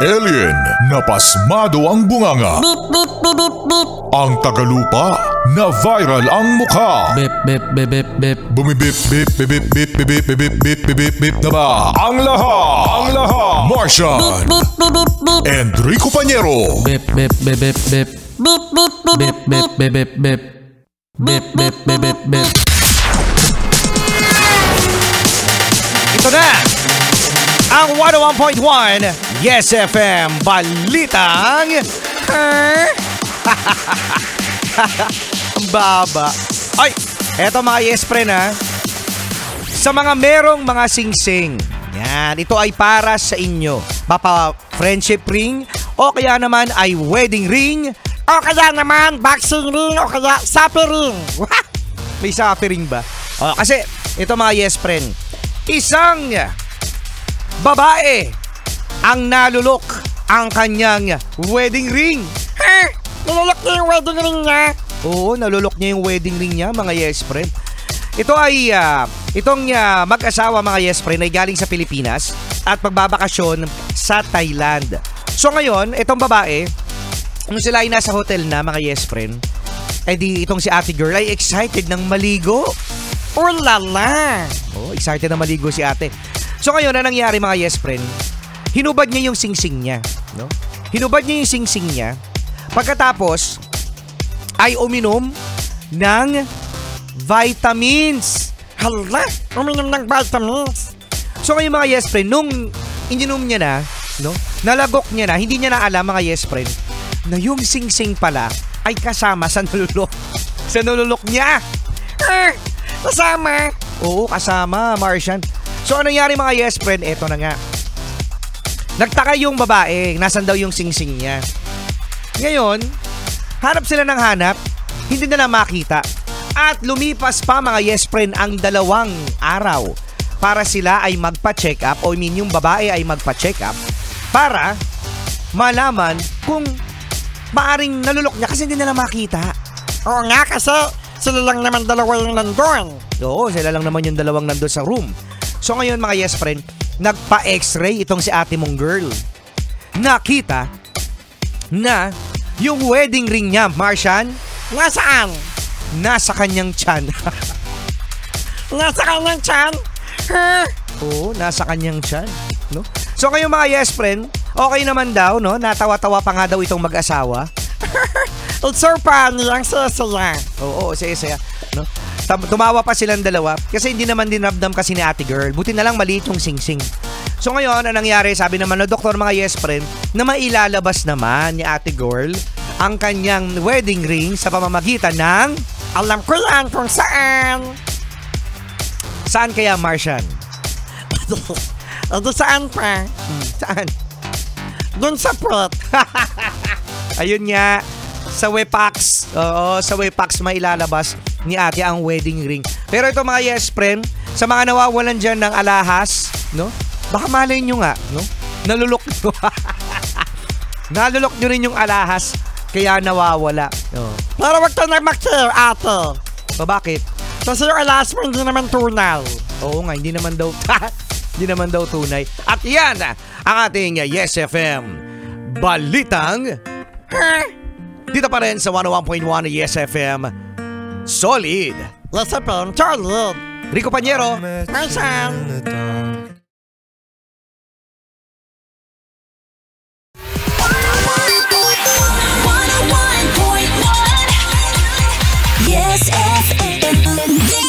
alien na pasmado ang bunganga. Beep, beep, beep, beep, beep. Ang tagalupa na viral ang mukha. Bip, bip, bip, bip, bip. Bumibip, bip, bip, bip, bip, bip, bip, bip, bip, bip, bip, bip na ba? Ang lahat! Martian! Beep, beep, beep, beep. Enrico Pañero! Bip, bip, bip, bip, bip. Beep, beep, beep, Bip, beep, bip, bip, bip, bip. Bip, bip, bip, bip, bip. Ito na ang 101.1 Yes FM Balitang Ang baba. Ay, eto mga Yes Friend ha. Sa mga merong mga singsing, yan, ito ay para sa inyo. Papa friendship ring o kaya naman ay wedding ring o kaya naman boxing ring o kaya sapi ring. May sapi ring ba? O, kasi ito mga Yes Friend, isang babae ang nalulok ang kanyang wedding ring. Ha? Nalulok niya yung wedding ring niya? Oo, nalulok niya yung wedding ring niya mga Yes Friend. Ito ay itong mag-asawa mga Yes Friend ay galing sa Pilipinas at magbabakasyon sa Thailand. So ngayon, itong babae, nung sila ay nasa hotel na mga Yes Friend, eh di itong si ate girl ay excited ng maligo. Oh lala! Oh, excited na maligo si ate. So ngayon, na nangyari mga Yes Friend, hinubad niya yung singsing niya. No? Hinubad niya yung singsing niya. Pagkatapos, ay uminom ng vitamins. Hala! Uminom ng vitamins. So ngayon mga Yes Friend, nung ininom niya na, no? Nalagok niya na, hindi niya na alam mga Yes Friend, na yung singsing pala ay kasama sa nalulok. Sa nalulok niya. Kasama. Oo, kasama, Martian. So, ano nangyari mga Yes Friend? Eto na nga. Nagtaka yung babae, nasan daw yung singsing niya. Ngayon, hanap sila ng hanap, hindi nila makita. At lumipas pa mga Yes Friend ang 2 araw para sila ay magpa-check up, o I mean yung babae ay magpa-check up para malaman kung maaring nalulok niya kasi hindi nila makita. Oo nga, kasi sila lang naman 2 yung nandun. Oo, sila lang naman yung 2 nandun sa room. So ngayon mga Yes Friend, nagpa-x-ray itong si ate mong girl. Nakita na yung wedding ring niya, Martian, nasaan? Nasa kanyang tiyan. Nasa kanyang tiyan? Oo, nasa kanyang tiyan. No? So ngayon mga Yes Friend, okay naman daw, no? Natawa-tawa pa nga daw itong mag-asawa. It's so funny, ang saya-saya. Oo, saya-saya. No? Tumawa pa silang 2 kasi hindi naman dinabdam kasi ni ate girl. Buti na lang maliit yung singsing. So ngayon, ang nangyari, sabi naman ng doktor mga Yes Friend, na mailalabas naman ni ate girl ang kanyang wedding ring sa pamamagitan ng, alam ko yan kung saan. Saan kaya, Martian? Saan pa? Saan? Doon sa prot. Ayun nga, sa Wepax. Oo, sa Wepax mailalabas ni ate ang wedding ring. Pero ito mga Yes Friend, sa mga nawawalan dyan ng alahas, no? Baka malay nyo nga, no? Nalulok nyo. Nalulok nyo rin yung alahas, kaya nawawala. Oh. Pero wag ka na mag-care, ate. O bakit? Kasi yung alahas mo hindi naman tunay. Oo nga, hindi naman daw hindi naman daw tunay. At yan ang ating Yes FM Balitang dito pa rin sa 101.1 Yes FM Solid. Yes FM Solid. Rico Pañero, Martian. Yes FM.